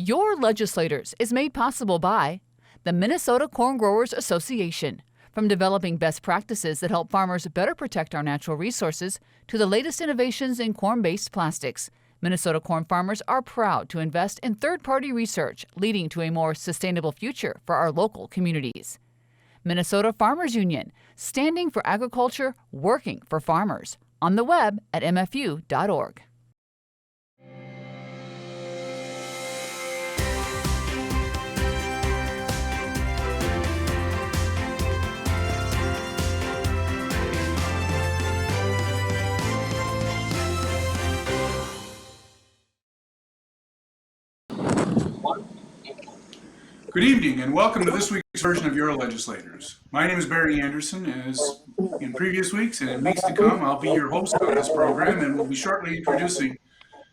Your Legislators is made possible by the Minnesota Corn Growers Association. From developing best practices that help farmers better protect our natural resources to the latest innovations in corn-based plastics, Minnesota corn farmers are proud to invest in third-party research, leading to a more sustainable future for our local communities. Minnesota Farmers Union, standing for agriculture, working for farmers. On the web at mfu.org. Good evening and welcome to this week's version of Your Legislators. My name is Barry Anderson. As in previous weeks and in weeks to come, I'll be your host on this program and will be shortly introducing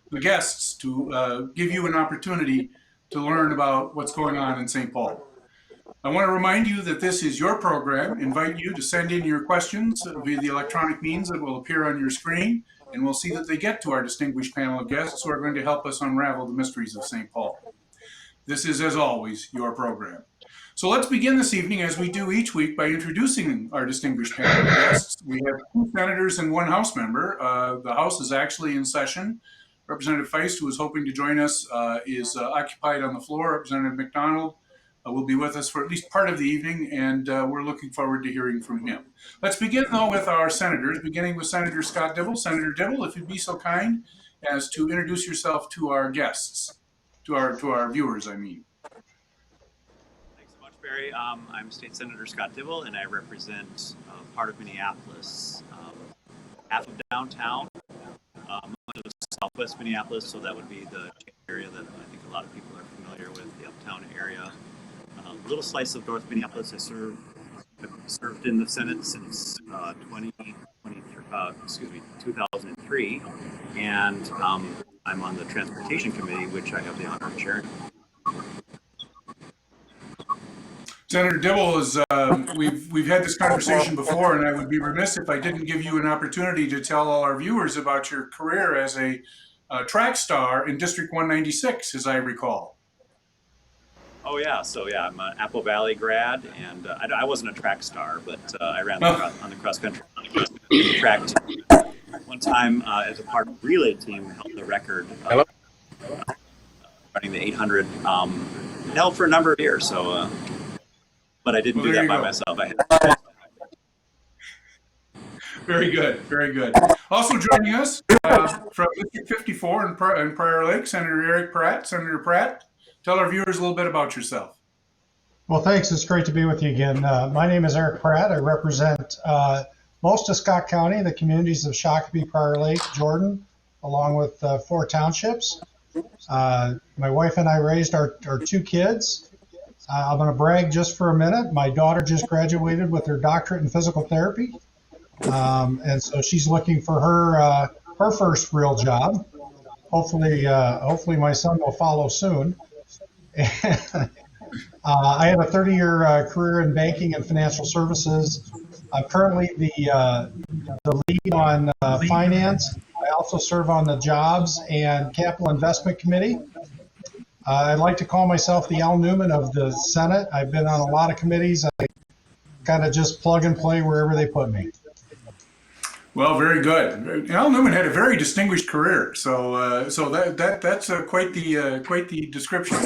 the guests to give you an opportunity to learn about what's going on in St. Paul. I want to remind you that this is your program, invite you to send in your questions via the electronic means that will appear on your screen, and we'll see that they get to our distinguished panel of guests who are going to help us unravel the mysteries of St. Paul. This is, as always, your program. So let's begin this evening, as we do each week, by introducing our distinguished panel of guests. We have 2 senators and 1 House member. The House is actually in session. Representative Feist, who is hoping to join us, is occupied on the floor. Representative McDonald will be with us for at least part of the evening, and we're looking forward to hearing from him. Let's begin, though, with our senators, beginning with Senator Scott Dibble. Senator Dibble, if you'd be so kind as to introduce yourself to our guests. To our viewers, I mean. Thanks so much, Barry. I'm State Senator Scott Dibble, and I represent part of Minneapolis, half of downtown, much of southwest Minneapolis, so that would be the area that I think a lot of people are familiar with, the uptown area. A little slice of North Minneapolis. I've served in the Senate since 2003, and I'm on the Transportation Committee, which I have the honor of chairing. Senator Dibble, is we've had this conversation before, and I would be remiss if I didn't give you an opportunity to tell all our viewers about your career as a track star in District 196, as I recall. Oh yeah, so yeah, I'm an Apple Valley grad, and I wasn't a track star, but I ran on the cross country track team. One time, as a part of the relay team, held the record running the 800. Held for a number of years, so but I didn't do that by myself. Very good, very good. Also joining us from District 54 in Prior Lake, Senator Eric Pratt. Senator Pratt, tell our viewers a little bit about yourself. Well, thanks. It's great to be with you again. My name is Eric Pratt. I represent most of Scott County, the communities of Shakopee, Prior Lake, Jordan, along with 4 townships. My wife and I raised our 2 kids. I'm going to brag just for a minute. My daughter just graduated with her doctorate in physical therapy, and so she's looking for her first real job. Hopefully my son will follow soon. I have a 30-year career in banking and financial services. I'm currently the lead on finance. I also serve on the Jobs and Capital Investment Committee. I'd like to call myself the Al Newman of the Senate. I've been on a lot of committees. I kind of just plug and play wherever they put me. Well, very good. Al Newman had a very distinguished career, so that's quite the description.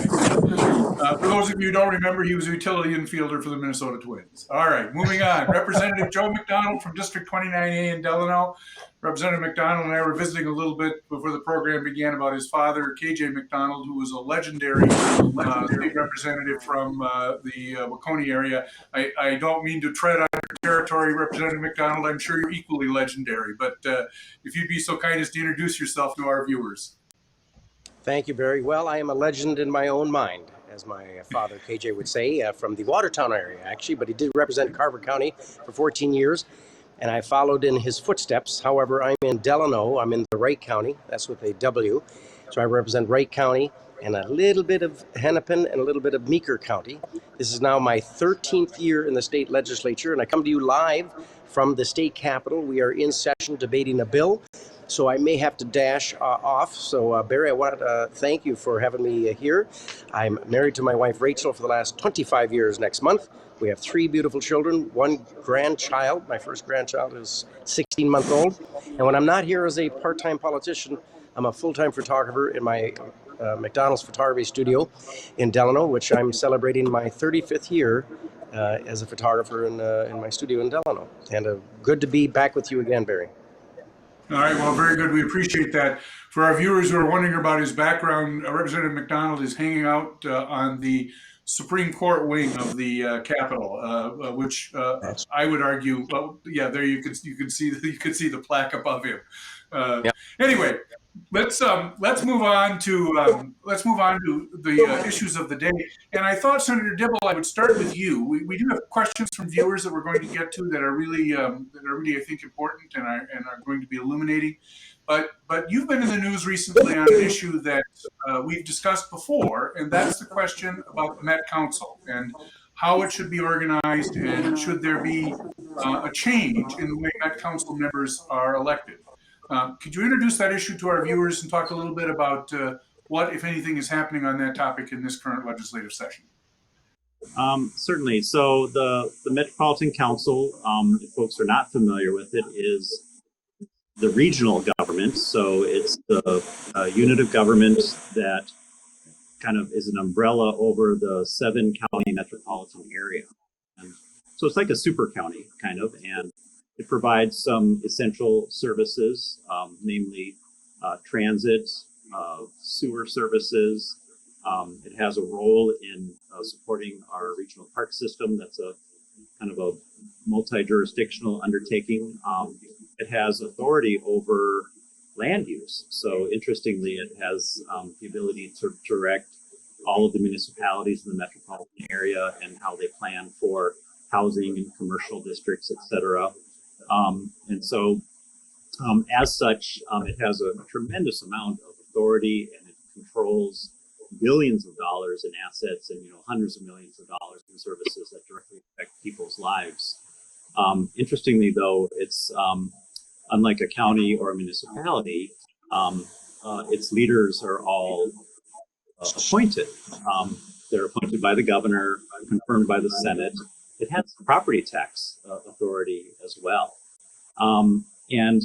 For those of you who don't remember, he was a utility infielder for the Minnesota Twins. All right, moving on. Representative Joe McDonald from District 29A in Delano. Representative McDonald and I were visiting a little bit before the program began about his father, KJ McDonald, who was a legendary state representative from the Waconia area. I don't mean to tread on your territory, Representative McDonald. I'm sure you're equally legendary, but if you'd be so kind as to introduce yourself to our viewers. Thank you, Barry. Well, I am a legend in my own mind, as my father, KJ, would say, from the Watertown area, actually, but he did represent Carver County for 14 years. And I followed in his footsteps. However, I'm in Delano. I'm in the Wright County. That's with a W. So I represent Wright County and a little bit of Hennepin and a little bit of Meeker County. This is now my 13th year in the state legislature, and I come to you live from the state capitol. We are in session debating a bill, so I may have to dash off. So Barry, I want to thank you for having me here. I'm married to my wife Rachel for the last 25 years next month. We have 3 beautiful children, 1 grandchild. My first grandchild is 16-month old. And when I'm not here as a part-time politician, I'm a full-time photographer in my McDonald's photography studio in Delano, which I'm celebrating my 35th year as a photographer in my studio in Delano. And good to be back with you again, Barry. All right, well, very good. We appreciate that. For our viewers who are wondering about his background, Representative McDonald is hanging out on the Supreme Court wing of the Capitol, which I would argue. Well, yeah, there you could see the plaque above him. Yep. Anyway, let's move on to the issues of the day. And I thought, Senator Dibble, I would start with you. We do have questions from viewers that we're going to get to that are really I think important and are going to be illuminating. But you've been in the news recently on an issue that we've discussed before, and that's the question about the Met Council and how it should be organized, and should there be a change in the way Met Council members are elected. Could you introduce that issue to our viewers and talk a little bit about what, if anything, is happening on that topic in this current legislative session? Certainly. So the Metropolitan Council, if folks are not familiar with it, is the regional government. So it's the unit of government that kind of is an umbrella over the 7-county metropolitan area. And so it's like a super county, kind of, and it provides some essential services, namely transit, sewer services. It has a role in supporting our regional park system. That's a kind of a multi-jurisdictional undertaking. It has authority over land use. So interestingly, it has the ability to direct all of the municipalities in the metropolitan area and how they plan for housing and commercial districts, et cetera. And so as such, it has a tremendous amount of authority, and it controls billions of dollars in assets and hundreds of millions of dollars in services that directly affect people's lives. Interestingly, though, it's unlike a county or a municipality, its leaders are all appointed. They're appointed by the governor, confirmed by the Senate. It has property tax authority as well. And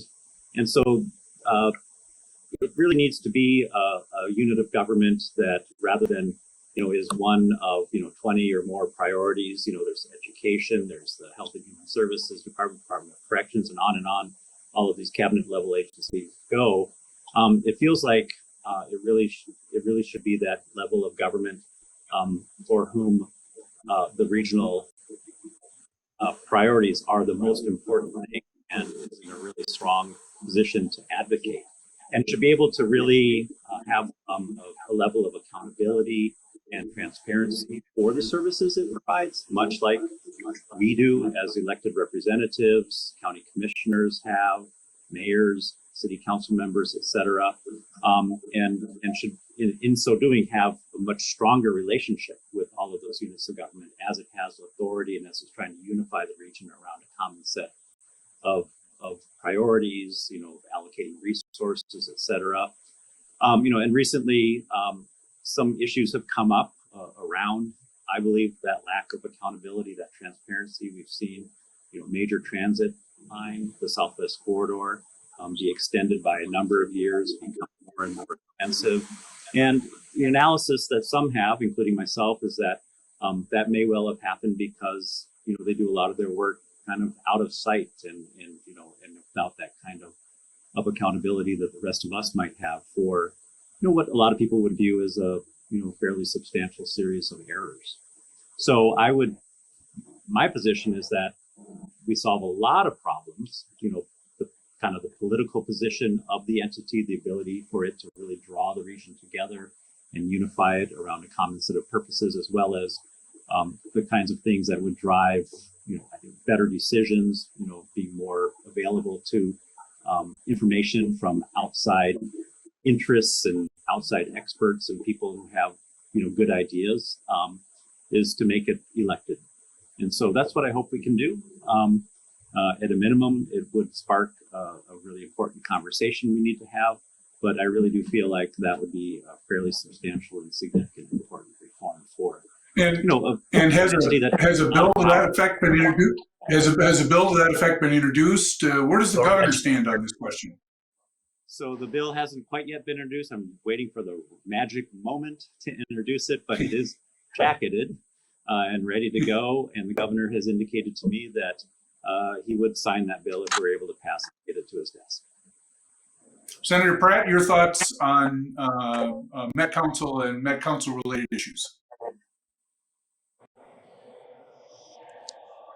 so it really needs to be a unit of government that, rather than, is one of, 20 or more priorities. There's education, there's the Health and Human Services Department of Corrections, and on all of these cabinet level agencies go. It feels like it really should be that level of government for whom the regional priorities are the most important thing, and is in a really strong position to advocate, and should be able to really have a level of accountability and transparency for the services it provides, much like we do as elected representatives, county commissioners have, mayors, city council members, et cetera, and should, in so doing, have a much stronger relationship with all of those units of government as it has authority and as it's trying to unify the region around a common set of priorities, allocating resources, et cetera. And recently, some issues have come up around, I believe, that lack of accountability, that transparency. We've seen, major transit line, the Southwest Corridor, be extended by a number of years, become more and more expensive. And the analysis that some have, including myself, is that that may well have happened because, they do a lot of their work kind of out of sight and without that kind of accountability that the rest of us might have for, what a lot of people would view as a, fairly substantial series of errors. So my position is that we solve a lot of problems, the kind of the political position of the entity, the ability for it to really draw the region together and unify it around a common set of purposes, as well as the kinds of things that would drive, I think, better decisions, being more available to information from outside interests and outside experts and people who have, good ideas, is to make it elected. And so that's what I hope we can do. At a minimum, it would spark a really important conversation we need to have, but I really do feel like that would be fairly substantial and significant and important. And, you know, and a entity that has a bill to that effect been introduced? Has a bill to that effect been introduced? Where does the governor stand on this question? So the bill hasn't quite yet been introduced. I'm waiting for the magic moment to introduce it, but it is jacketed and ready to go. And the governor has indicated to me that he would sign that bill if we're able to pass it, get it to his desk. Senator Pratt, your thoughts on Met Council and Met Council related issues?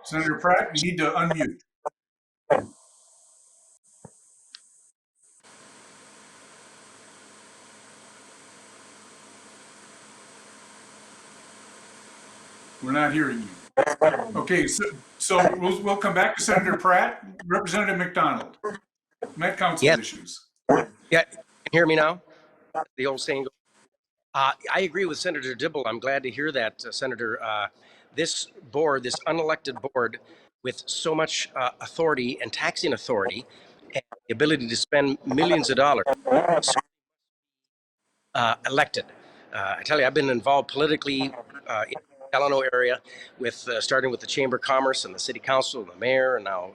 Senator Pratt, you need to unmute. We're not hearing you. Okay, so we'll come back to Senator Pratt. Representative McDonald, Met Council Yes. issues. Yeah, can you hear me now? The old saying. I agree with Senator Dibble. I'm glad to hear that, Senator. This board, this unelected board, with so much authority and taxing authority, and the ability to spend millions of dollars, elected. I tell you, I've been involved politically in the Delano area, with starting with the Chamber of Commerce and the City Council and the Mayor, and now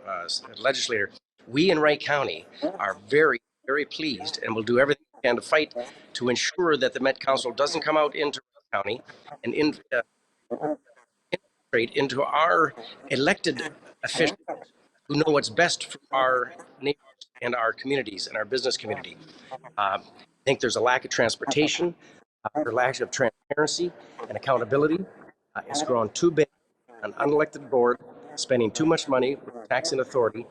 Legislator. We in Wright County are very, very pleased, and will do everything we can to fight to ensure that the Met Council doesn't come out into Wright County and infiltrate into our elected officials who know what's best for our neighbors and our communities and our business community. I think there's a lack of transportation, or lack of transparency and accountability. It's grown too big, an unelected board, spending too much money with taxing authority.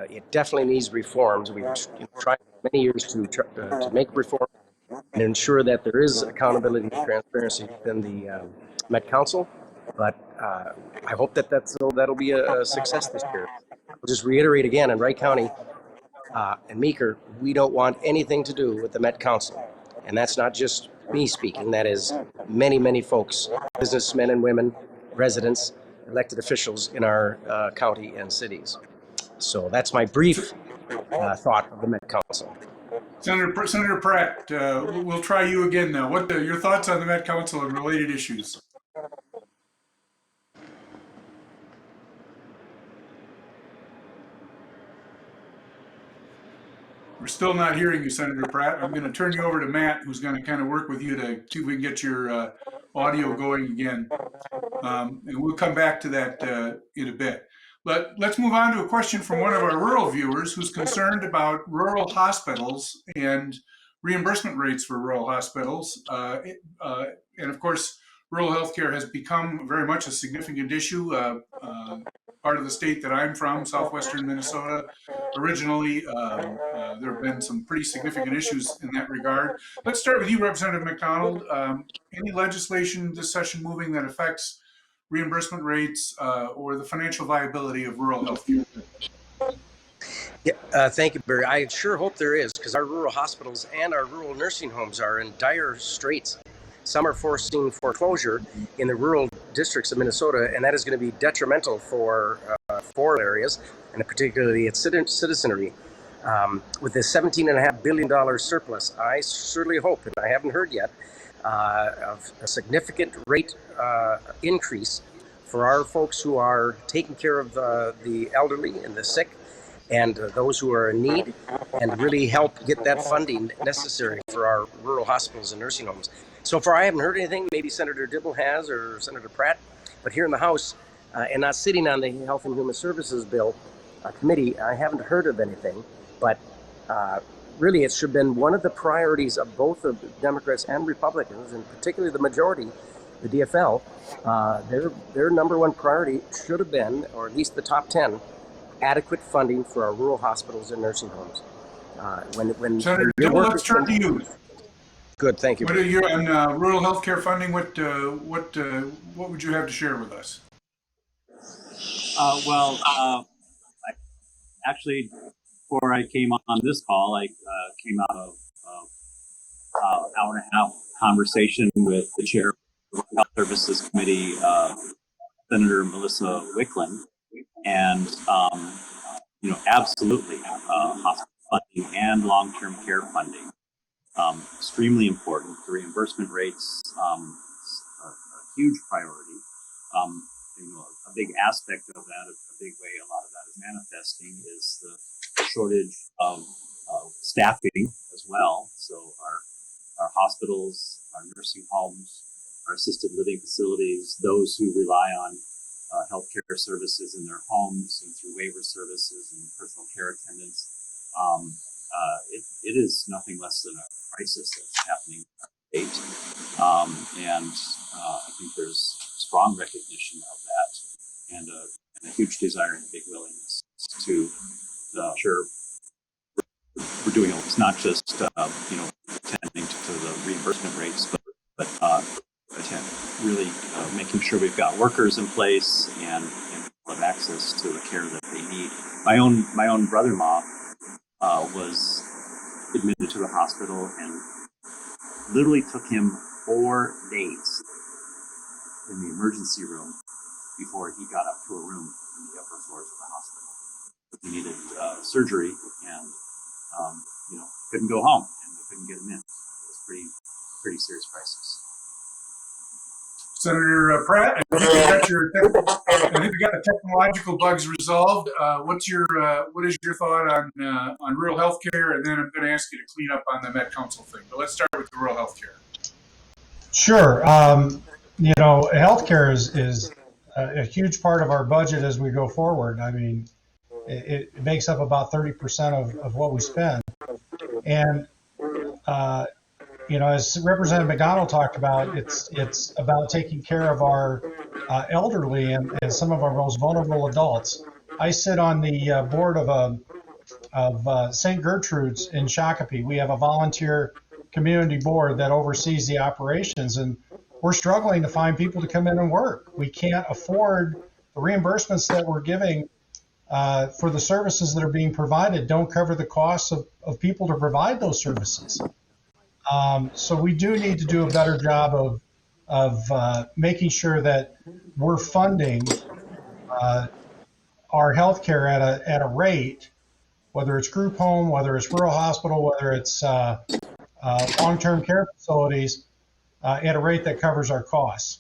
It definitely needs reforms. We've tried for many years to make reform and ensure that there is accountability and transparency within the Met Council. But I hope that that'll be a success this year. I'll just reiterate again, in Wright County and Meeker, we don't want anything to do with the Met Council. And that's not just me speaking, that is many, many folks, businessmen and women, residents, elected officials in our county and cities. So that's my brief thought of the Met Council. Senator Pratt, we'll try you again now. What your thoughts on the Met Council and related issues? We're still not hearing you, Senator Pratt. I'm going to turn you over to Matt, who's going to kind of work with you to see if we can get your audio going again. And we'll come back to that in a bit. But let's move on to a question from one of our rural viewers who's concerned about rural hospitals and reimbursement rates for rural hospitals. And of course, rural healthcare has become very much a significant issue. Part of the state that I'm from, southwestern Minnesota, originally, there have been some pretty significant issues in that regard. Let's start with you, Representative McDonald. Any legislation this session moving that affects reimbursement rates or the financial viability of rural health care? Yeah, thank you, Barry. I sure hope there is, because our rural hospitals and our rural nursing homes are in dire straits. Some are forcing foreclosure in the rural districts of Minnesota, and that is going to be detrimental for areas, and particularly its citizenry. With this $17.5 billion surplus, I certainly hope, and I haven't heard yet, of a significant rate increase for our folks who are taking care of the elderly and the sick, and those who are in need, and really help get that funding necessary for our rural hospitals and nursing homes. So far, I haven't heard anything. Maybe Senator Dibble has, or Senator Pratt, but here in the House, and not sitting on the Health and Human Services Bill committee, I haven't heard of anything. But really, it should have been one of the priorities of both the Democrats and Republicans, and particularly the majority, the DFL. Their number one priority should have been, or at least the top 10, adequate funding for our rural hospitals and nursing homes. Senator Dibble, let's turn to you. Good, thank you. What are your on rural healthcare funding? What would you have to share with us? Actually, before I came on this call, I came out of hour and a half conversation with the chair of the Health Services Committee, Senator Melissa Wicklund, and absolutely, hospital funding and long-term care funding, extremely important. The reimbursement rates huge priority. A big aspect of that, a big way a lot of that is manifesting, is the shortage of staffing as well. So our hospitals, our nursing homes, our assisted living facilities, those who rely on healthcare services in their homes and through waiver services and personal care attendants, it is nothing less than a crisis that's happening in our state. And I think there's strong recognition of that and a huge desire and big willingness to sure we're doing it. It's not just attending to the reimbursement rates, but really making sure we've got workers in place and have access to the care that they need. My own brother-in-law was admitted to the hospital, and literally took him 4 days in the emergency room before he got up to a room in the upper floors of the hospital. He needed surgery, and couldn't go home, and they couldn't get him in. It was pretty serious crisis. Senator Pratt, I think we got the technological bugs resolved. What is your thought on rural health care? And then I'm going to ask you to clean up on the Met Council thing. But let's start with the rural health care. Sure. Healthcare is a huge part of our budget as we go forward. I mean, it makes up about 30% of what we spend. And as Representative McDonald talked about, it's about taking care of our elderly and some of our most vulnerable adults. I sit on the board of St. Gertrude's in Shakopee. We have a volunteer community board that oversees the operations, and we're struggling to find people to come in and work. We can't afford the reimbursements that we're giving for the services that are being provided don't cover the costs of people to provide those services. So we do need to do a better job of making sure that we're funding our healthcare at a rate, whether it's group home, whether it's rural hospital, whether it's long-term care facilities, at a rate that covers our costs.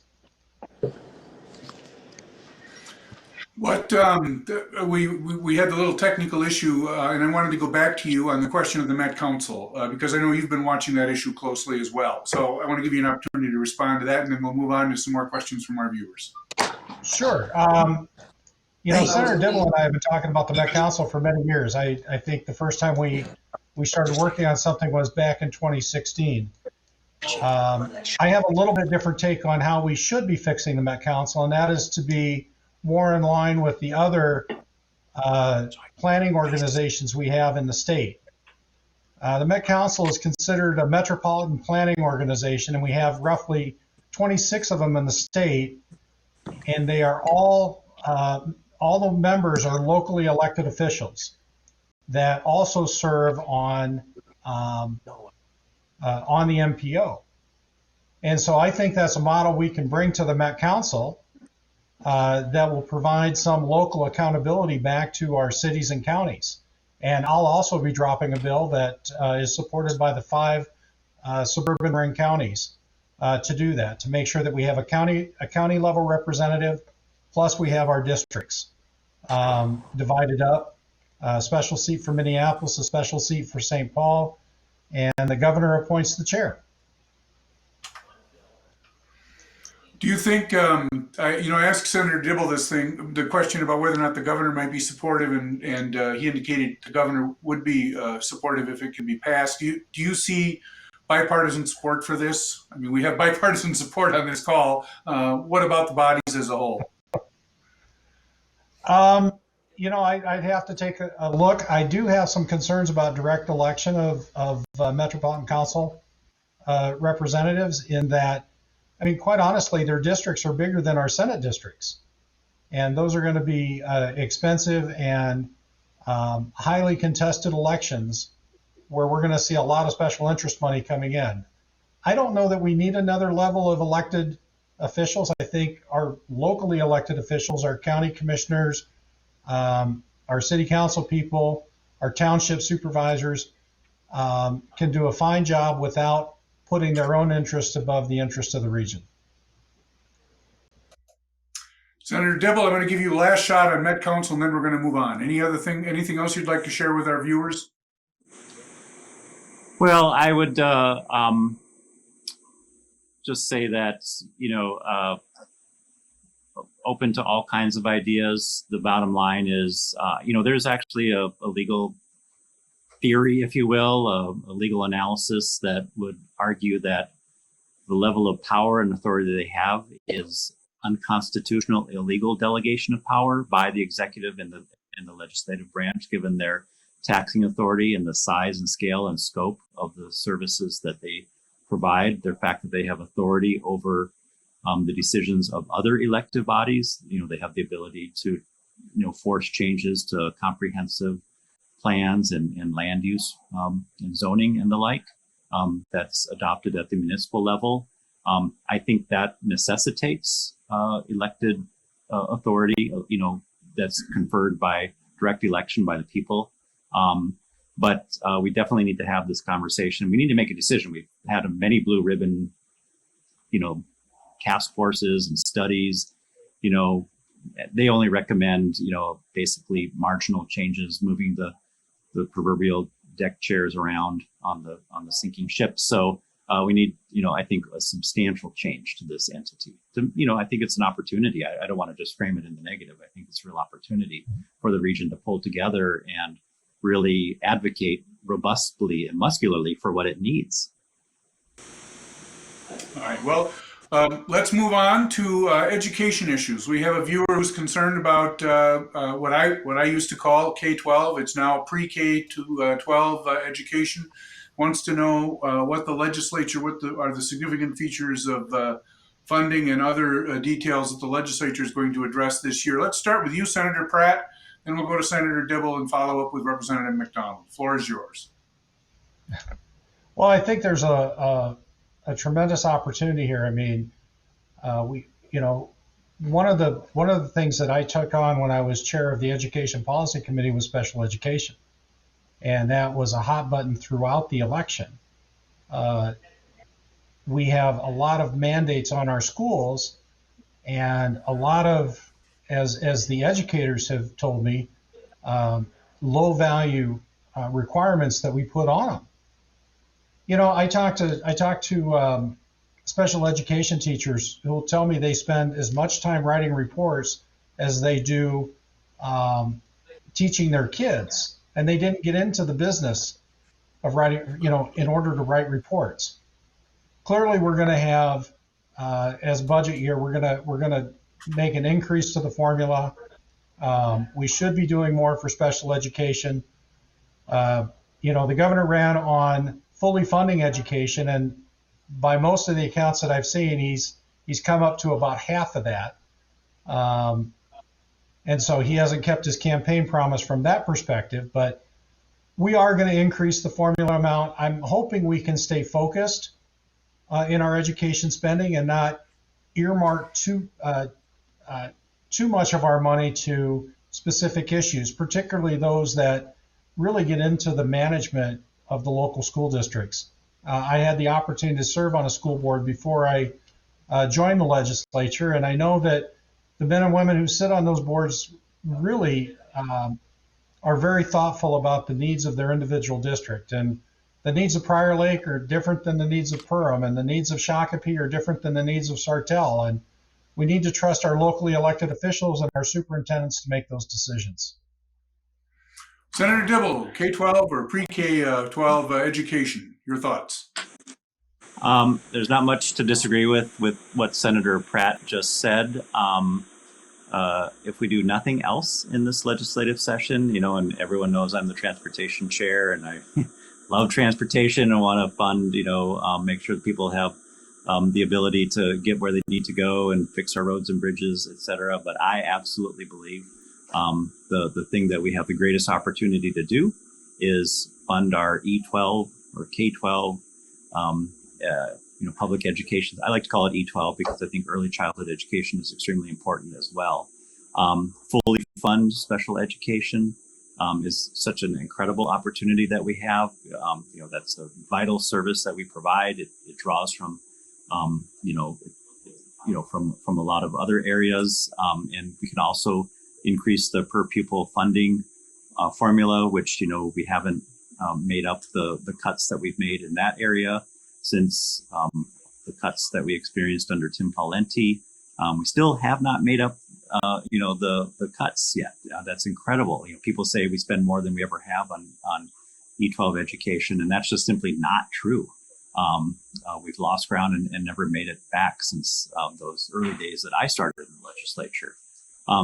What we had the little technical issue, and I wanted to go back to you on the question of the Met Council because I know you've been watching that issue closely as well. So I want to give you an opportunity to respond to that, and then we'll move on to some more questions from our viewers. Sure. Senator Dibble and I have been talking about the Met Council for many years. I think the first time we started working on something was back in 2016. I have a little bit different take on how we should be fixing the Met Council, and that is to be more in line with the other planning organizations we have in the state. The Met Council is considered a metropolitan planning organization, and we have roughly 26 of them in the state, and they are all the members are locally elected officials that also serve on the MPO. And so I think that's a model we can bring to the Met Council that will provide some local accountability back to our cities and counties. And I'll also be dropping a bill that is supported by the 5 suburban ring counties to do that, to make sure that we have a county level representative, plus we have our districts divided up, a special seat for Minneapolis, a special seat for St. Paul, and the governor appoints the chair. Do you think, I asked Senator Dibble the question about whether or not the governor might be supportive, and he indicated the governor would be supportive if it can be passed. Do you see bipartisan support for this? I mean, we have bipartisan support on this call. What about the bodies as a whole? I'd have to take a look. I do have some concerns about direct election of Metropolitan Council representatives in that, I mean, quite honestly, their districts are bigger than our Senate districts. And those are going to be expensive and highly contested elections where we're going to see a lot of special interest money coming in. I don't know that we need another level of elected officials. I think our locally elected officials, our county commissioners, our city council people, our township supervisors can do a fine job without putting their own interests above the interest of the region. Senator Dibble, I'm going to give you the last shot on Met Council, and then we're going to move on. Anything else you'd like to share with our viewers? Well, I would just say that, open to all kinds of ideas. The bottom line is, there's actually a legal theory, if you will, a legal analysis that would argue that the level of power and authority they have is unconstitutional, illegal delegation of power by the executive and the legislative branch, given their taxing authority and the size and scale and scope of the services that they provide, the fact that they have authority over the decisions of other elected bodies. They have the ability to, force changes to comprehensive plans and land use and zoning and the like that's adopted at the municipal level. I think that necessitates elected authority, that's conferred by direct election by the people. But we definitely need to have this conversation. We need to make a decision. We've had many blue ribbon, task forces and studies. They only recommend, basically marginal changes, moving the proverbial deck chairs around on the sinking ship. So we need, I think, a substantial change to this entity. I think it's an opportunity. I don't want to just frame it in the negative. I think it's a real opportunity for the region to pull together and really advocate robustly and muscularly for what it needs. All right. Well, let's move on to education issues. We have a viewer who's concerned about what I used to call K-12. It's now pre-K to 12 education. Wants to know what the legislature, are the significant features of funding and other details that the legislature is going to address this year. Let's start with you, Senator Pratt, then we'll go to Senator Dibble and follow up with Representative McDonald. The floor is yours. Well, I think there's a tremendous opportunity here. I mean, one of the things that I took on when I was chair of the Education Policy Committee was special education, and that was a hot button throughout the election. We have a lot of mandates on our schools, and a lot of, as the educators have told me, low value requirements that we put on them. I talked to special education teachers who will tell me they spend as much time writing reports as they do teaching their kids, and they didn't get into the business of writing, in order to write reports. Clearly, we're going to have, as budget year, we're going to make an increase to the formula. We should be doing more for special education. The governor ran on fully funding education, and by most of the accounts that I've seen, he's come up to about half of that. And so he hasn't kept his campaign promise from that perspective, but we are going to increase the formula amount. I'm hoping we can stay focused in our education spending and not earmark too much of our money to specific issues, particularly those that really get into the management of the local school districts. I had the opportunity to serve on a school board before I joined the legislature, and I know that the men and women who sit on those boards really are very thoughtful about the needs of their individual district. And the needs of Prior Lake are different than the needs of Perham, and the needs of Shakopee are different than the needs of Sartell. And we need to trust our locally elected officials and our superintendents to make those decisions. Senator Dibble, K-12 or pre-K-12 education, your thoughts? There's not much to disagree with what Senator Pratt just said. If we do nothing else in this legislative session, and everyone knows I'm the transportation chair and I love transportation and want to fund, make sure that people have the ability to get where they need to go and fix our roads and bridges, et cetera. But I absolutely believe the thing that we have the greatest opportunity to do is fund our E12 or K-12, public education. I like to call it E12 because I think early childhood education is extremely important as well. Fully fund special education is such an incredible opportunity that we have. That's a vital service that we provide. It draws from, from a lot of other areas. And we can also increase the per pupil funding formula, which, we haven't made up the cuts that we've made in that area since the cuts that we experienced under Tim Pawlenty. We still have not made up, the cuts yet. That's incredible. People say we spend more than we ever have on E12 education, and that's just simply not true. We've lost ground and never made it back since those early days that I started in the legislature.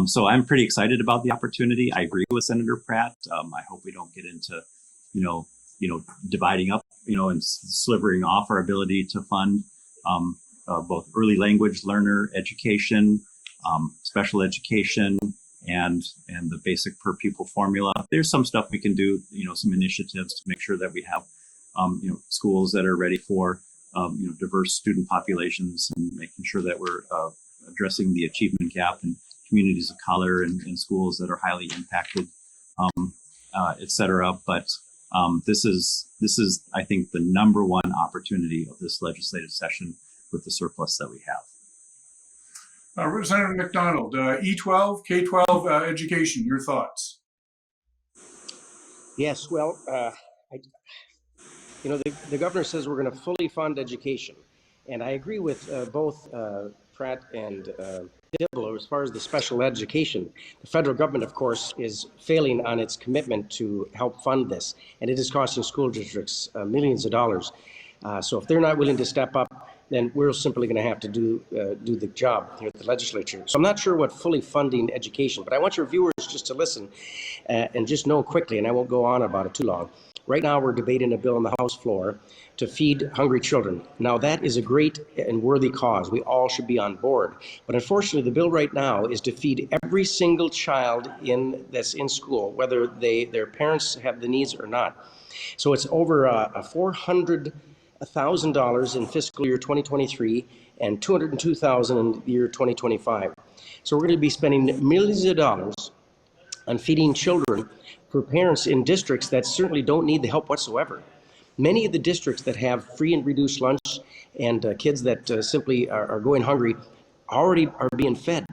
So I'm pretty excited about the opportunity. I agree with Senator Pratt. I hope we don't get into, dividing up, and slivering off our ability to fund both early language learner education, special education, and the basic per pupil formula. There's some stuff we can do, some initiatives to make sure that we have, schools that are ready for, diverse student populations, and making sure that we're addressing the achievement gap in communities of color and schools that are highly impacted, et cetera. But this is, I think, the number one opportunity of this legislative session with the surplus that we have. Representative McDonald, E12, K-12 education, your thoughts? Yes, well, the governor says we're going to fully fund education. And I agree with both Pratt and Dibble as far as the special education. The federal government, of course, is failing on its commitment to help fund this. And it is costing school districts millions of dollars. So if they're not willing to step up, then we're simply going to have to do the job here at the legislature. So I'm not sure what fully funding education, but I want your viewers just to listen and just know quickly, and I won't go on about it too long. Right now, we're debating a bill on the House floor to feed hungry children. Now, that is a great and worthy cause. We all should be on board. But unfortunately, the bill right now is to feed every single child that's in school, whether their parents have the needs or not. So it's over $400,000 in fiscal year 2023 and $202,000 in the year 2025. So we're going to be spending millions of dollars on feeding children for parents in districts that certainly don't need the help whatsoever. Many of the districts that have free and reduced lunch and kids that simply are going hungry already are being fed.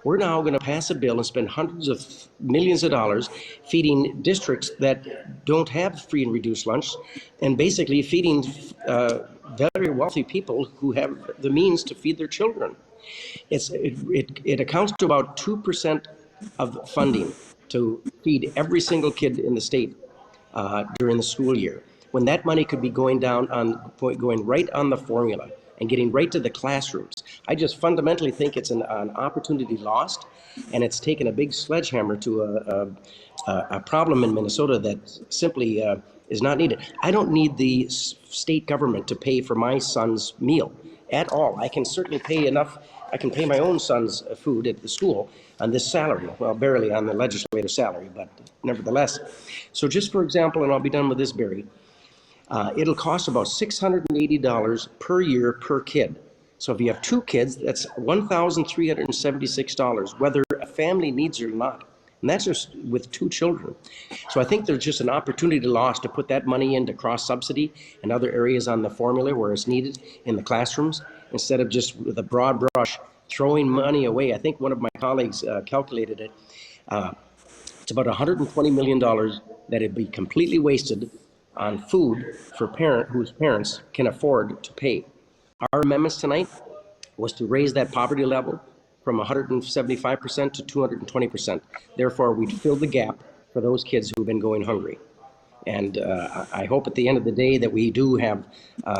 We're now going to pass a bill and spend hundreds of millions of dollars feeding districts that don't have free and reduced lunch, and basically feeding very wealthy people who have the means to feed their children. It accounts to about 2% of funding to feed every single kid in the state during the school year, when that money could be going right on the formula and getting right to the classrooms. I just fundamentally think it's an opportunity lost, and it's taken a big sledgehammer to a problem in Minnesota that simply is not needed. I don't need the state government to pay for my son's meal at all. I can certainly pay enough. I can pay my own son's food at the school on this salary. Well, barely on the legislative salary, but nevertheless. So just for example, and I'll be done with this, Barry, it'll cost about $680 per year per kid. So if you have 2 kids, that's $1,376, whether a family needs it or not. And that's just with 2 children. So I think there's just an opportunity lost to put that money into cross-subsidy and other areas on the formula where it's needed in the classrooms, instead of just with a broad brush throwing money away. I think one of my colleagues calculated it. It's about $120 million that'd be completely wasted on food for whose parents can afford to pay. Our amendments tonight was to raise that poverty level from 175% to 220%. Therefore, we'd fill the gap for those kids who've been going hungry. And I hope at the end of the day that we do have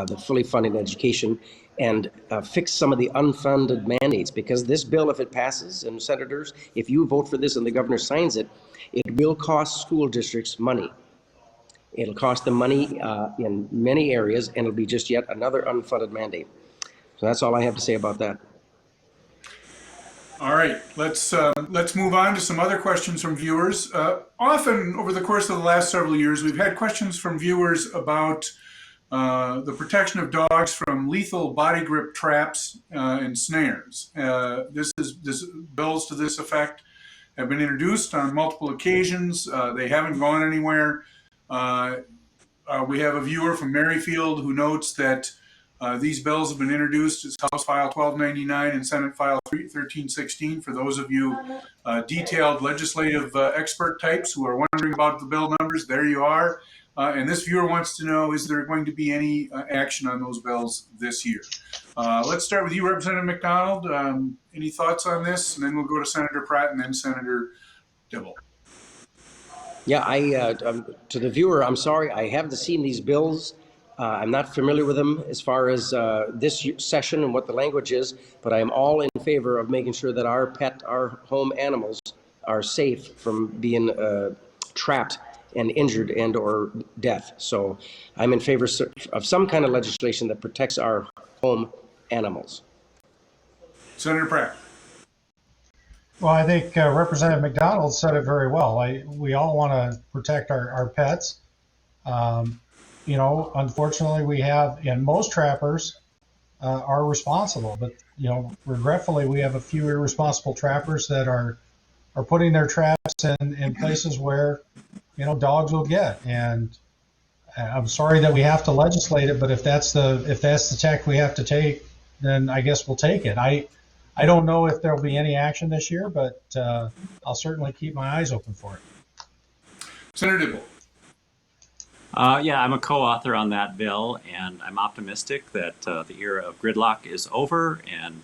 the fully funded education and fix some of the unfunded mandates, because this bill, if it passes, and senators, if you vote for this and the governor signs it, it will cost school districts money. It'll cost them money in many areas, and it'll be just yet another unfunded mandate. So that's all I have to say about that. All right, let's move on to some other questions from viewers. Often over the course of the last several years, we've had questions from viewers about the protection of dogs from lethal body grip traps and snares. This bills to this effect have been introduced on multiple occasions. They haven't gone anywhere. We have a viewer from Merrifield who notes that These bills have been introduced as House File 1299 and Senate File 1316. For those of you detailed legislative expert types who are wondering about the bill numbers, there you are. And this viewer wants to know, is there going to be any action on those bills this year? Let's start with you, Representative McDonald. Any thoughts on this? And then we'll go to Senator Pratt and then Senator Dibble. Yeah, to the viewer, I'm sorry, I haven't seen these bills. I'm not familiar with them as far as this session and what the language is, but I am all in favor of making sure that our home animals are safe from being trapped and injured and or death. So I'm in favor of some kind of legislation that protects our home animals. Senator Pratt. Well, I think Representative McDonald said it very well. We all want to protect our pets. You know, unfortunately, we have, and most trappers are responsible, but, you know, regretfully, we have a few irresponsible trappers that are putting their traps in places where, you know, dogs will get. And I'm sorry that we have to legislate it, but if that's the tack we have to take, then I guess we'll take it. I don't know if there'll be any action this year, but I'll certainly keep my eyes open for it. Senator Dibble. Yeah, I'm a co-author on that bill, and I'm optimistic that the era of gridlock is over, and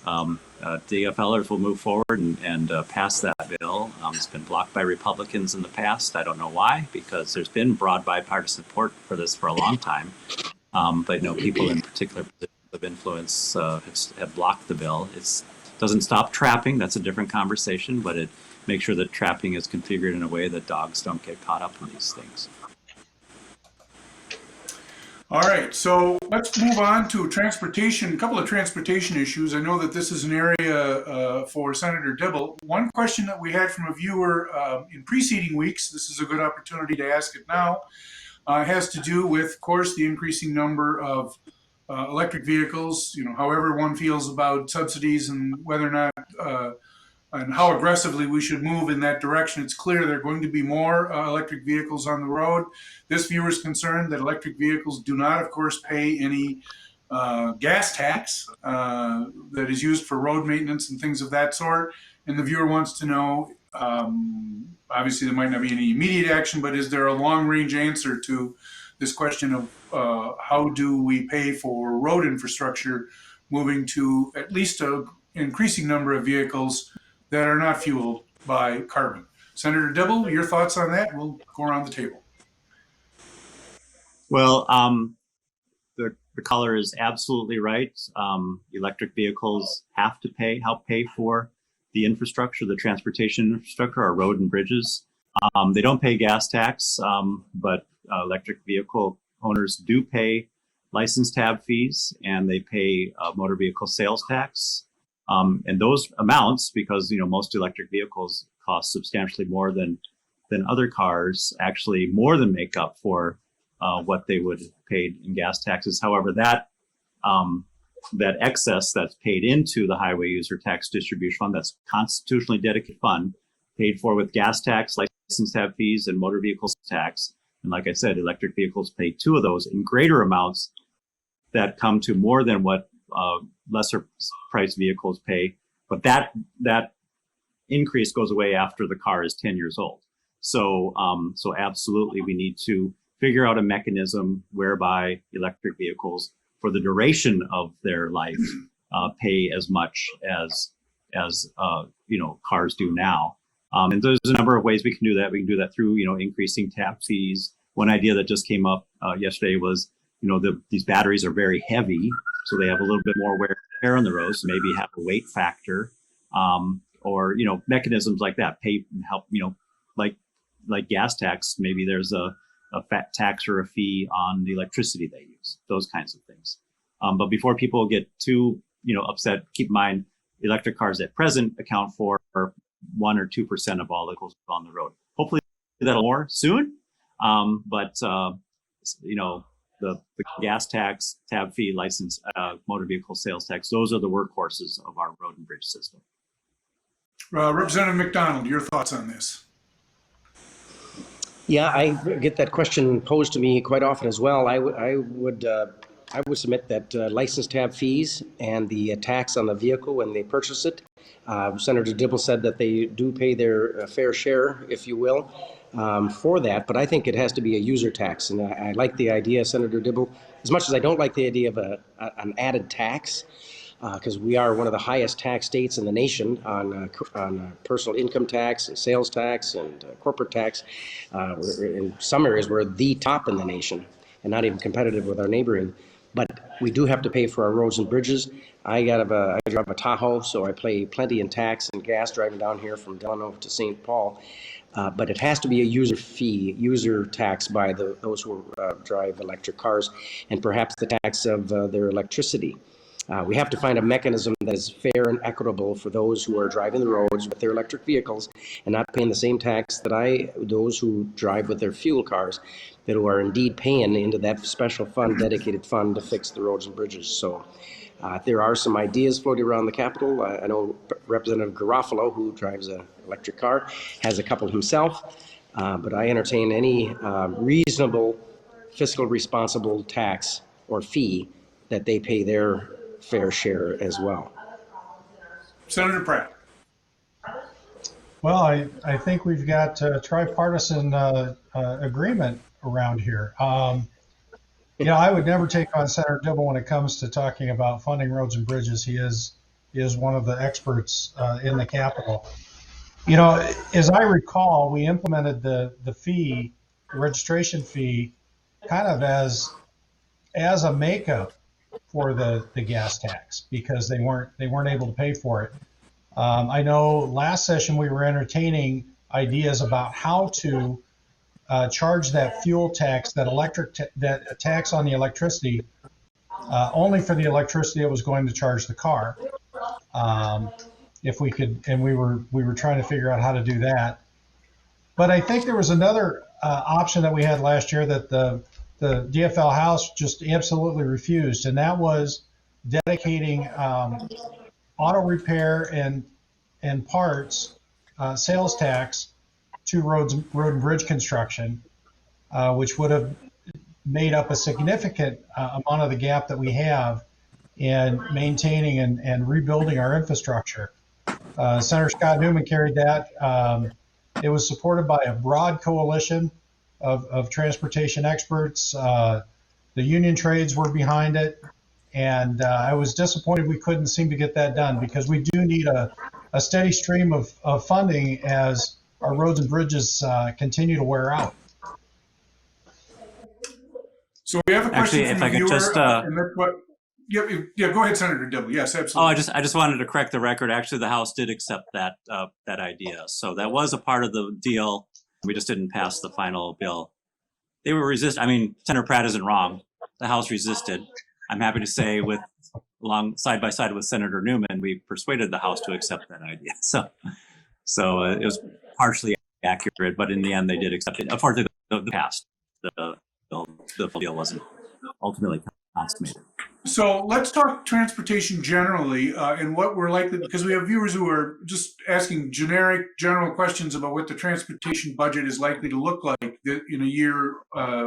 DFLers will move forward and pass that bill. It's been blocked by Republicans in the past. I don't know why, because there's been broad bipartisan support for this for a long time. But, you know, people in particular of influence have blocked the bill. It doesn't stop trapping. That's a different conversation, but it makes sure that trapping is configured in a way that dogs don't get caught up in these things. All right, so let's move on to transportation, a couple of transportation issues. I know that this is an area for Senator Dibble. One question that we had from a viewer in preceding weeks, this is a good opportunity to ask it now, has to do with, of course, the increasing number of electric vehicles, you know, however one feels about subsidies and whether or not and how aggressively we should move in that direction. It's clear there are going to be more electric vehicles on the road. This viewer is concerned that electric vehicles do not, of course, pay any gas tax that is used for road maintenance and things of that sort. And the viewer wants to know, obviously there might not be any immediate action, but is there a long-range answer to this question of how do we pay for road infrastructure moving to at least an increasing number of vehicles that are not fueled by carbon? Senator Dibble, your thoughts on that? We'll go around the table. Well, the caller is absolutely right. Electric vehicles have to help pay for the infrastructure, the transportation infrastructure, our road and bridges. They don't pay gas tax, but electric vehicle owners do pay license tab fees, and they pay motor vehicle sales tax. And those amounts, because, you know, most electric vehicles cost substantially more than other cars, actually more than make up for what they would have paid in gas taxes. However, that excess that's paid into the Highway User Tax Distribution Fund, that's constitutionally dedicated fund, paid for with gas tax, license tab fees, and motor vehicles tax. And like I said, electric vehicles pay two of those in greater amounts that come to more than what lesser priced vehicles pay. But that increase goes away after the car is 10 years old. So absolutely, we need to figure out a mechanism whereby electric vehicles, for the duration of their life, pay as much as you know, cars do now. And there's a number of ways we can do that. We can do that through, you know, increasing tap fees. One idea that just came up yesterday was, you know, these batteries are very heavy, so they have a little bit more wear and tear on the road, so maybe have a weight factor, or, you know, mechanisms like that help, you know, like gas tax. Maybe there's a fat tax or a fee on the electricity they use, those kinds of things. But before people get too, you know, upset, keep in mind, electric cars at present account for 1 or 2% of all vehicles on the road. Hopefully that'll more soon. But you know, the gas tax, tab fee, license, motor vehicle sales tax, those are the workhorses of our road and bridge system. Representative McDonald, your thoughts on this? Yeah, I get that question posed to me quite often as well. I would I would submit that license tab fees and the tax on the vehicle when they purchase it. Senator Dibble said that they do pay their fair share, if you will, for that, but I think it has to be a user tax. And I like the idea, Senator Dibble, as much as I don't like the idea of an added tax, because we are one of the highest tax states in the nation on personal income tax, and sales tax, and corporate tax. In some areas, we're the top in the nation and not even competitive with our neighboring. But we do have to pay for our roads and bridges. I drive a Tahoe, so I pay plenty in tax and gas driving down here from Delano to St. Paul. But it has to be a user tax by those who drive electric cars, and perhaps the tax of their electricity. We have to find a mechanism that is fair and equitable for those who are driving the roads with their electric vehicles and not paying the same tax that those who drive with their fuel cars, that are indeed paying into that special fund, dedicated fund to fix the roads and bridges. So there are some ideas floating around the Capitol. I know Representative Garofalo, who drives an electric car, has a couple himself, but I entertain any reasonable, fiscal responsible tax or fee that they pay their fair share as well. Senator Pratt. Well, I think we've got tripartisan agreement around here. I would never take on Senator Dibble when it comes to talking about funding roads and bridges. He is one of the experts in the Capitol. As I recall, we implemented the fee, the registration fee, kind of as a makeup for the gas tax, because they weren't able to pay for it. I know last session we were entertaining ideas about how to charge that fuel tax, that tax on the electricity, only for the electricity that was going to charge the car. If we could, and we were trying to figure out how to do that. But I think there was another option that we had last year that the DFL House just absolutely refused, and that was dedicating auto repair and parts sales tax to road and bridge construction, which would have made up a significant amount of the gap that we have in maintaining and rebuilding our infrastructure. Senator Scott Newman carried that. It was supported by a broad coalition of transportation experts. The union trades were behind it, and I was disappointed we couldn't seem to get that done, because we do need a steady stream of funding as our roads and bridges continue to wear out. So we have a question Actually, from if I a could viewer. just Go ahead, Senator Dibble. Yes, absolutely. I just wanted to correct the record. Actually, the House did accept that idea, so that was a part of the deal. We just didn't pass the final bill. They were I mean, Senator Pratt isn't wrong. The House resisted. I'm happy to say, side by side with Senator Newman, we persuaded the House to accept that idea. So it was partially accurate, but in the end, they did accept it. Unfortunately, the passed. The deal wasn't ultimately consummated. So let's talk transportation generally, and what we're likely, because we have viewers who are just asking general questions about what the transportation budget is likely to look like in a year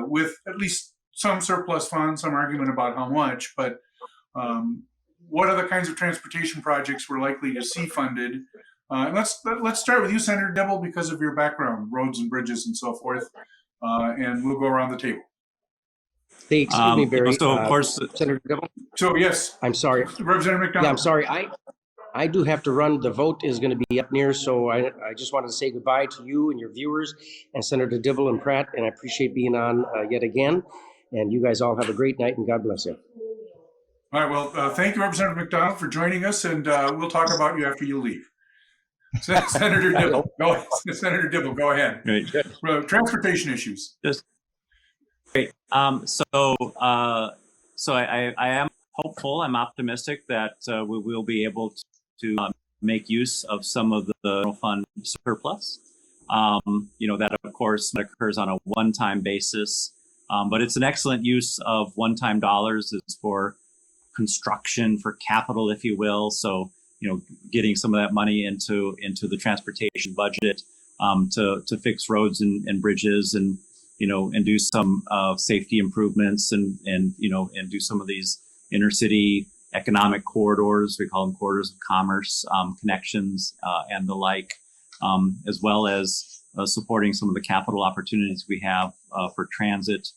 with at least some surplus funds, some argument about how much, but what are the kinds of transportation projects we're likely to see funded? And let's start with you, Senator Dibble, because of your background, roads and bridges and so forth, and we'll go around the table. Excuse me, Barry. So of course, Senator Dibble. So yes, I'm sorry. Representative McDonald. Yeah, I'm sorry. I do have to run. The vote is going to be up near, so I just wanted to say goodbye to you and your viewers and Senator Dibble and Pratt, and I appreciate being on yet again. And you guys all have a great night, and God bless you. All right. Well, thank you, Representative McDonald, for joining us, and we'll talk about you after you leave. Senator Dibble, Senator Dibble, go ahead. Great. Transportation issues. Great. So I am hopeful. I'm optimistic that we will be able to make use of some of the general fund surplus. That of course occurs on a one-time basis, but it's an excellent use of one-time dollars. It's for construction, for capital, if you will. So getting some of that money into the transportation budget to fix roads and bridges and and do some safety improvements and do some of these inner city economic corridors. We call them corridors of commerce, connections, and the like, as well as supporting some of the capital opportunities we have for transit,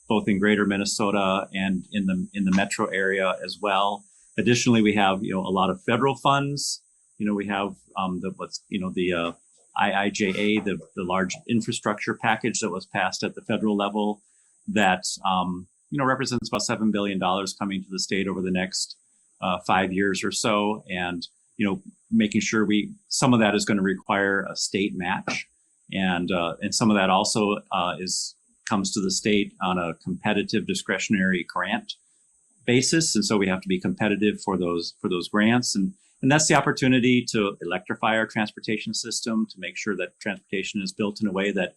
both in greater Minnesota and in the metro area as well. Additionally, we have, a lot of federal funds. We have the IIJA, the large infrastructure package that was passed at the federal level that, represents about $7 billion coming to the state over the next 5 years or so. And, making sure some of that is going to require a state match. And some of that also comes to the state on a competitive discretionary grant basis. And so we have to be competitive for those grants. And that's the opportunity to electrify our transportation system, to make sure that transportation is built in a way that,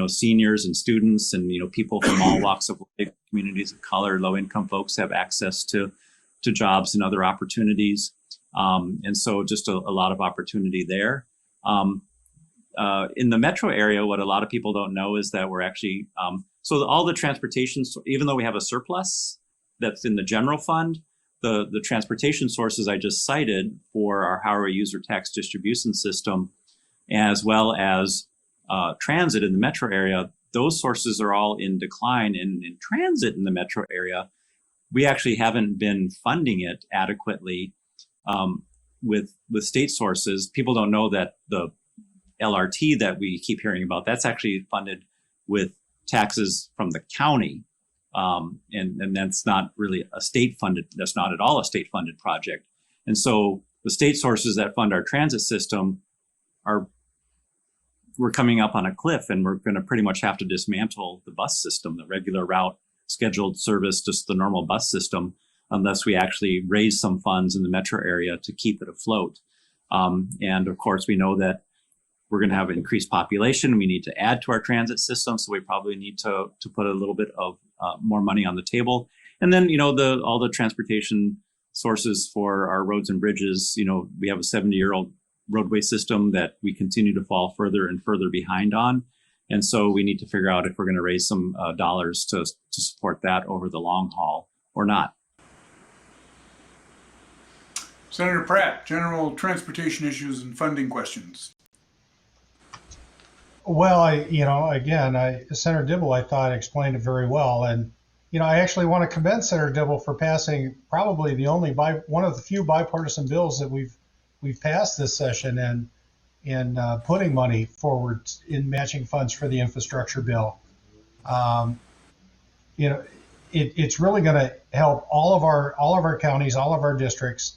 seniors and students and, people from all walks of life, communities of color, low income folks have access to jobs and other opportunities. And so just a lot of opportunity there. In the metro area, what a lot of people don't know is that we're actually, so all the transportation, even though we have a surplus that's in the general fund, the transportation sources I just cited for our highway user tax distribution system, as well as transit in the metro area, those sources are all in decline. And in transit in the metro area, we actually haven't been funding it adequately with state sources. People don't know that the LRT that we keep hearing about, that's actually funded with taxes from the county. And that's not really that's not at all a state funded project. And so the state sources that fund our transit system we're coming up on a cliff, and we're going to pretty much have to dismantle the bus system, the regular route scheduled service, just the normal bus system, unless we actually raise some funds in the metro area to keep it afloat. And of course, we know that we're going to have increased population. We need to add to our transit system. So we probably need to put a little bit of more money on the table. And then, all the transportation sources for our roads and bridges, we have a 70-year-old roadway system that we continue to fall further and further behind on. And so we need to figure out if we're going to raise some dollars to support that over the long haul or not. Senator Pratt, general transportation issues and funding questions. Well, Senator Dibble, I thought explained it very well. And, I actually want to commend Senator Dibble for passing probably one of the few bipartisan bills that we've passed this session and putting money forward in matching funds for the infrastructure bill. It's really going to help all of our counties, all of our districts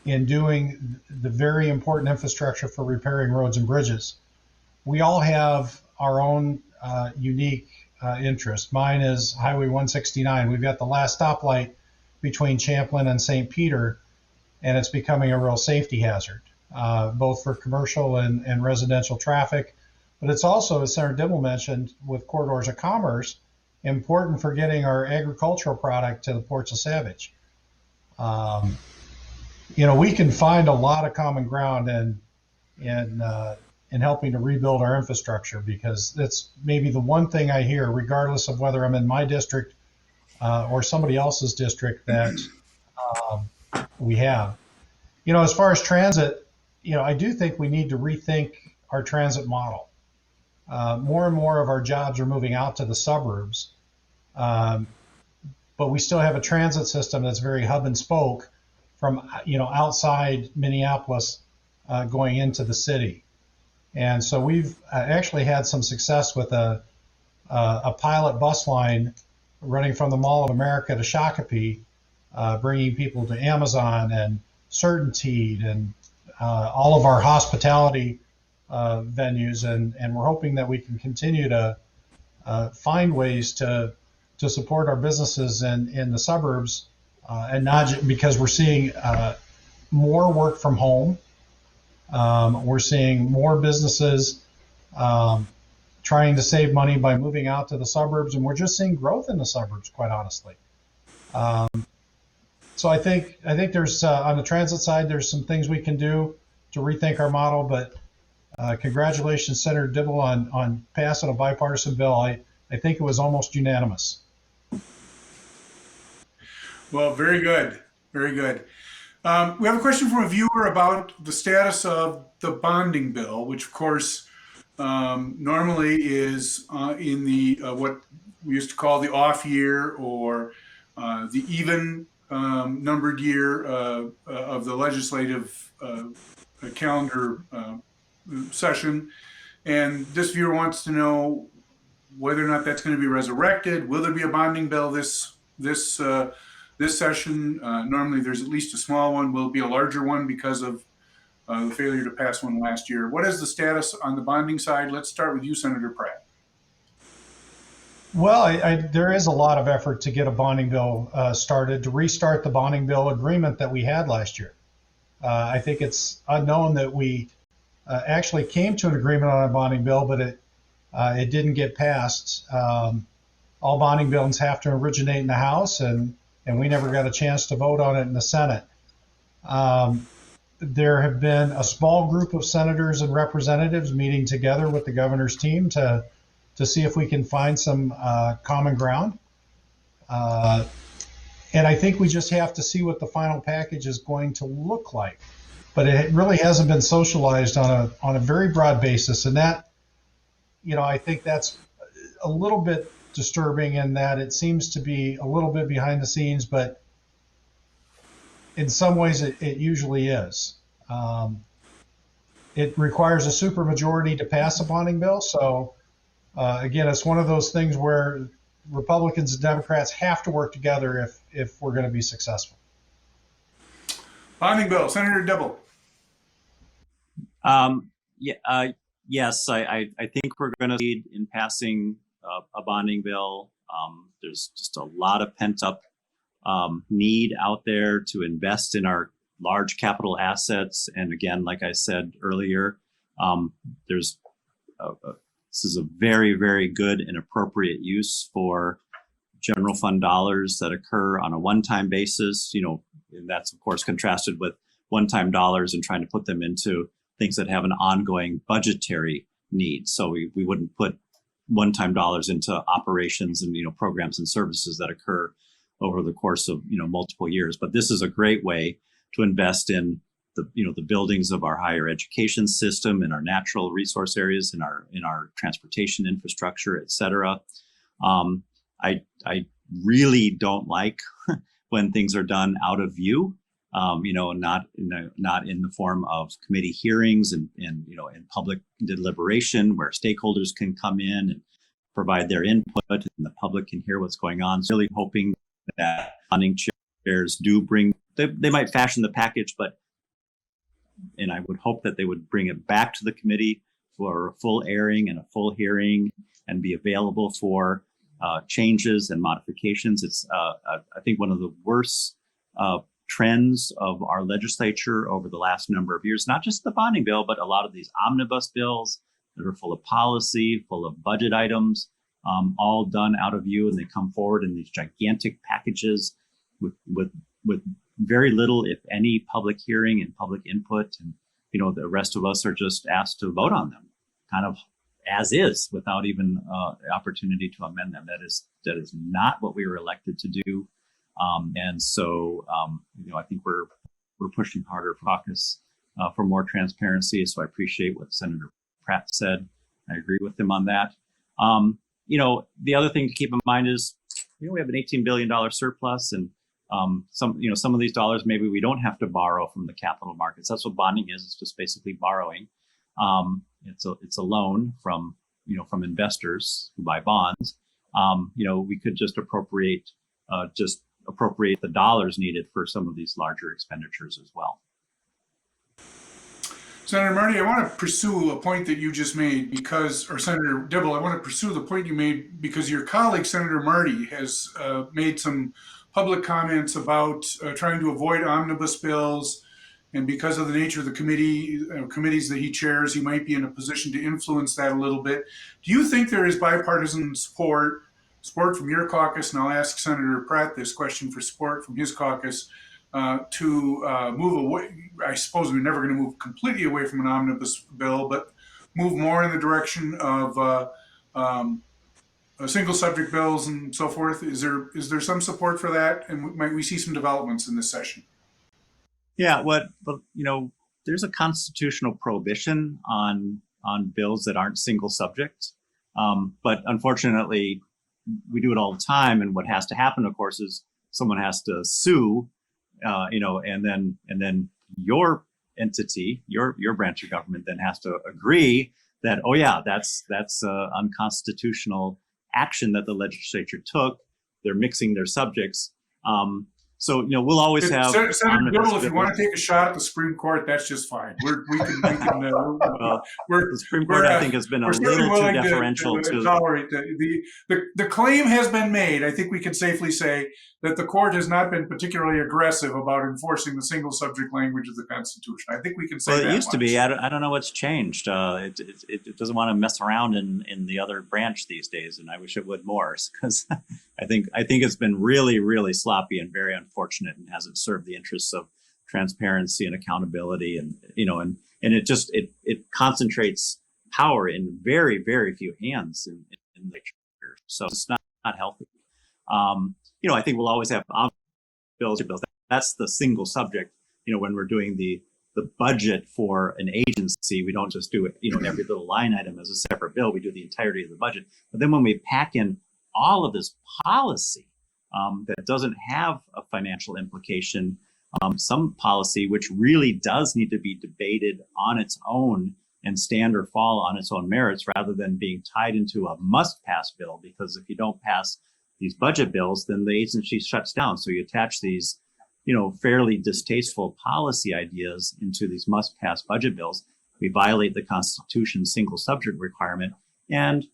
in doing the very important infrastructure for repairing roads and bridges. We all have our own unique interests. Mine is Highway 169. We've got the last stoplight between Champlin and St. Peter, and it's becoming a real safety hazard, both for commercial and residential traffic. But it's also, as Senator Dibble mentioned, with corridors of commerce, important for getting our agricultural product to the ports of Savage. We can find a lot of common ground in helping to rebuild our infrastructure, because that's maybe the one thing I hear, regardless of whether I'm in my district or somebody else's district, that we have. As far as transit, I do think we need to rethink our transit model. More and more of our jobs are moving out to the suburbs, but we still have a transit system that's very hub and spoke from outside Minneapolis going into the city. And so we've actually had some success with a pilot bus line running from the Mall of America to Shakopee, bringing people to Amazon and Certainty and all of our hospitality venues. And we're hoping that we can continue to find ways to support our businesses in the suburbs, and not just because we're seeing more work from home. We're seeing more businesses trying to save money by moving out to the suburbs, and we're just seeing growth in the suburbs, quite honestly. So I think there's on the transit side, there's some things we can do to rethink our model, but Congratulations, Senator Dibble, on passing a bipartisan bill. I think it was almost unanimous. Well, very good. Very good. We have a question from a viewer about the status of the bonding bill, which, of course, normally is in the what we used to call the off year or the even numbered year of the legislative calendar session. And this viewer wants to know whether or not that's going to be resurrected. Will there be a bonding bill this session? Normally, there's at least a small one. Will it be a larger one because of the failure to pass one last year? What is the status on the bonding side? Let's start with you, Senator Pratt. Well, there is a lot of effort to get a bonding bill started, to restart the bonding bill agreement that we had last year. I think it's unknown that we actually came to an agreement on a bonding bill, but it didn't get passed. All bonding bills have to originate in the House, and we never got a chance to vote on it in the Senate. There have been a small group of senators and representatives meeting together with the governor's team to see if we can find some common ground. And I think we just have to see what the final package is going to look like. But it really hasn't been socialized on a very broad basis. And that, I think that's a little bit disturbing in that it seems to be a little bit behind the scenes, but in some ways it usually is. It requires a supermajority to pass a bonding bill. So again, it's one of those things where Republicans and Democrats have to work together if we're going to be successful. Bonding bill, Senator Dibble. Yes, I think we're going to lead in passing a bonding bill. There's just a lot of pent up need out there to invest in our large capital assets. And again, like I said earlier, this is a very, very good and appropriate use for general fund dollars that occur on a one-time basis. And that's of course contrasted with one-time dollars and trying to put them into things that have an ongoing budgetary need. So we wouldn't put one-time dollars into operations and programs and services that occur over the course of multiple years. But this is a great way to invest in the buildings of our higher education system, in our natural resource areas, in our transportation infrastructure, et cetera. I really don't like when things are done out of view. Not in the form of committee hearings and in public deliberation where stakeholders can come in and provide their input and the public can hear what's going on. So really hoping that bonding chairs do they might fashion the package, and I would hope that they would bring it back to the committee for a full airing and a full hearing and be available for changes and modifications. It's, I think, one of the worst trends of our legislature over the last number of years, not just the bonding bill, but a lot of these omnibus bills that are full of policy, full of budget items, all done out of view, and they come forward in these gigantic packages with very little, if any, public hearing and public input. And, the rest of us are just asked to vote on them kind of as is without even opportunity to amend them. That is not what we were elected to do. And so, I think we're pushing harder for caucus for more transparency. So I appreciate what Senator Pratt said. I agree with him on that. The other thing to keep in mind is, we have an $18 billion surplus, and some of these dollars maybe we don't have to borrow from the capital markets. That's what bonding is. It's just basically borrowing. It's a loan from investors who buy bonds. We could just appropriate the dollars needed for some of these larger expenditures as well. Senator Marty, I want to pursue a point that you just made or Senator Dibble, I want to pursue the point you made because your colleague, Senator Marty, has made some public comments about trying to avoid omnibus bills. And because of the nature of the committees that he chairs, he might be in a position to influence that a little bit. Do you think there is bipartisan support from your caucus, and I'll ask Senator Pratt this question for support from his caucus, to move away? I suppose we're never going to move completely away from an omnibus bill, but move more in the direction of single subject bills and so forth? Is there some support for that, and might we see some developments in this session? Yeah, there's a constitutional prohibition on bills that aren't single subject, but unfortunately, we do it all the time. And what has to happen, of course, is someone has to sue, and then your entity, your branch of government, then has to agree that, oh yeah, that's unconstitutional action that the legislature took. They're mixing their subjects. So we'll always have Senator Dibble, if you want to take a shot at the Supreme Court, that's just fine. Well, the Supreme Court, I think, has been a little too deferential to tolerate the claim has been made. I think we can safely say that the court has not been particularly aggressive about enforcing the single subject language of the Constitution. I think we can say that. Well, it used to be. I don't know what's changed. It doesn't want to mess around in the other branch these days, and I wish it would more, because I think it's been really, really sloppy and very unfortunate, and hasn't served the interests of transparency and accountability, and it concentrates power in very, very few hands in the legislature. So it's not healthy. I think we'll always have bills. That's the single subject. When we're doing the budget for an agency, we don't just do it, every little line item as a separate bill. We do the entirety of the budget. But then when we pack in all of this policy that doesn't have a financial implication, some policy which really does need to be debated on its own and stand or fall on its own merits, rather than being tied into a must-pass bill. Because if you don't pass these budget bills, then the agency shuts down. So you attach these, fairly distasteful policy ideas into these must-pass budget bills. We violate the Constitution's single subject requirement, and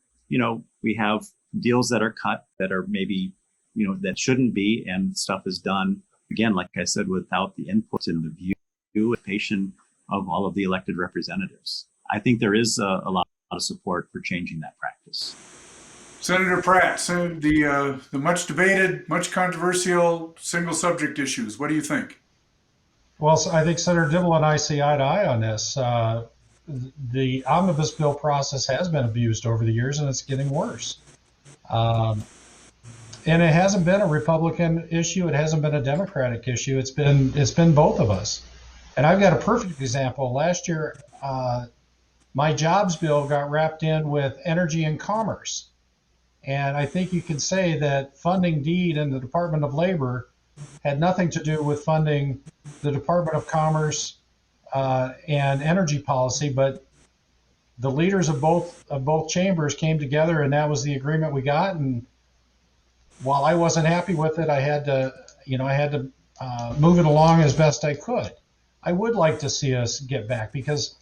we have deals that are cut that are maybe that shouldn't be, and stuff is done again, like I said, without the input and the view and patient of all of the elected representatives. I think there is a lot of support for changing that practice. Senator Pratt, the much debated, much controversial single subject issues. What do you think? Well, I think Senator Dibble and I see eye to eye on this. The omnibus bill process has been abused over the years, and it's getting worse. And it hasn't been a Republican issue. It hasn't been a Democratic issue. It's been both of us. And I've got a perfect example. Last year, my jobs bill got wrapped in with energy and commerce. And I think you can say that funding DEED in the Department of Labor had nothing to do with funding the Department of Commerce and energy policy, but the leaders of both chambers came together, and that was the agreement we got. And while I wasn't happy with it, I had to move it along as best I could. I would like to see us get back, because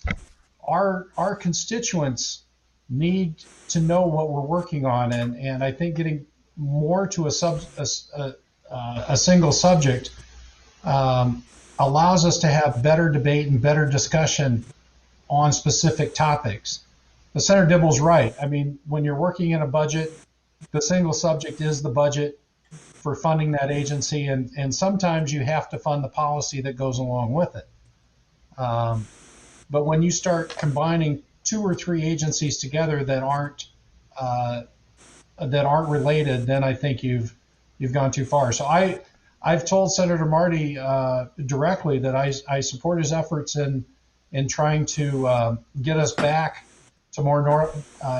our constituents need to know what we're working on, and I think getting more to a single subject allows us to have better debate and better discussion on specific topics. But Senator Dibble's right. I mean, when you're working in a budget, the single subject is the budget for funding that agency, and sometimes you have to fund the policy that goes along with it. But when you start combining 2 or 3 agencies together that aren't related, then I think you've gone too far. So I've told Senator Marty directly that I support his efforts in trying to get us back to more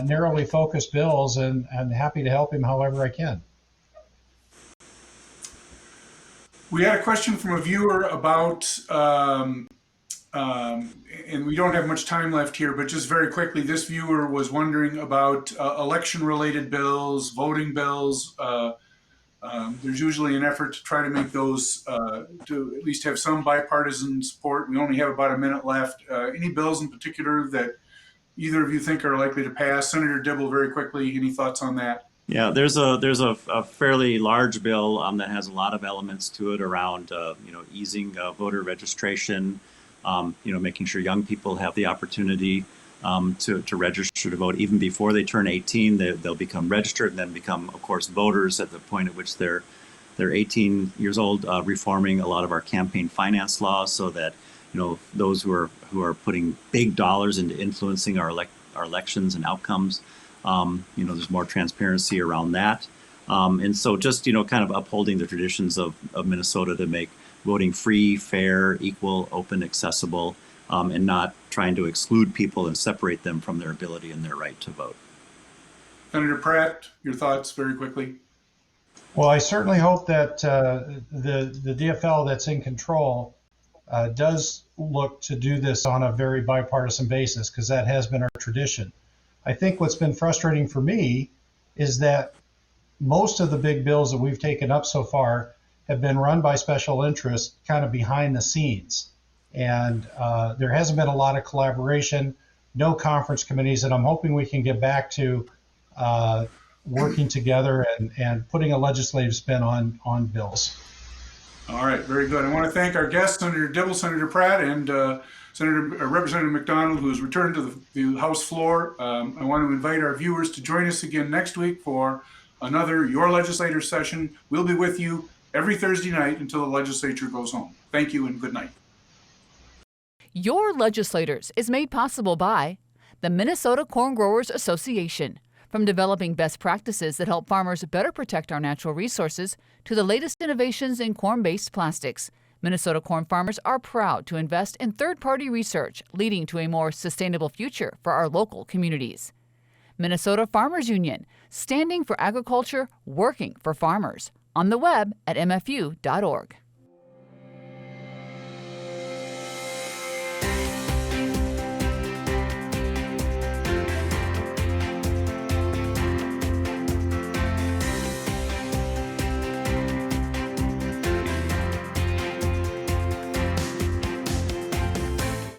narrowly focused bills, and I'm happy to help him however I can. We had a question from a viewer about, and we don't have much time left here, but just very quickly, this viewer was wondering about election-related bills, voting bills. There's usually an effort to try to make those, to at least have some bipartisan support. We only have about a minute left. Any bills in particular that either of you think are likely to pass? Senator Dibble, very quickly, any thoughts on that? Yeah, there's a fairly large bill that has a lot of elements to it around easing voter registration, making sure young people have the opportunity to register to vote even before they turn 18. They'll become registered and then become, of course, voters at the point at which they're 18 years old. Reforming a lot of our campaign finance laws so that those who are putting big dollars into influencing our our elections and outcomes. There's more transparency around that. And so just, kind of upholding the traditions of Minnesota to make voting free, fair, equal, open, accessible, and not trying to exclude people and separate them from their ability and their right to vote. Senator Pratt, your thoughts very quickly. Well, I certainly hope that the DFL that's in control does look to do this on a very bipartisan basis, because that has been our tradition. I think what's been frustrating for me is that most of the big bills that we've taken up so far have been run by special interests kind of behind the scenes. And there hasn't been a lot of collaboration, no conference committees, and I'm hoping we can get back to working together and putting a legislative spin on bills. All right, very good. I want to thank our guests, Senator Dibble, Senator Pratt, and Representative McDonald, who has returned to the House floor. I want to invite our viewers to join us again next week for another Your Legislator session. We'll be with you every Thursday night until the legislature goes home. Thank you and good night. Your Legislators is made possible by the Minnesota Corn Growers Association. From developing best practices that help farmers better protect our natural resources to the latest innovations in corn-based plastics, Minnesota corn farmers are proud to invest in third-party research leading to a more sustainable future for our local communities. Minnesota Farmers Union, standing for agriculture, working for farmers. On the web at mfu.org.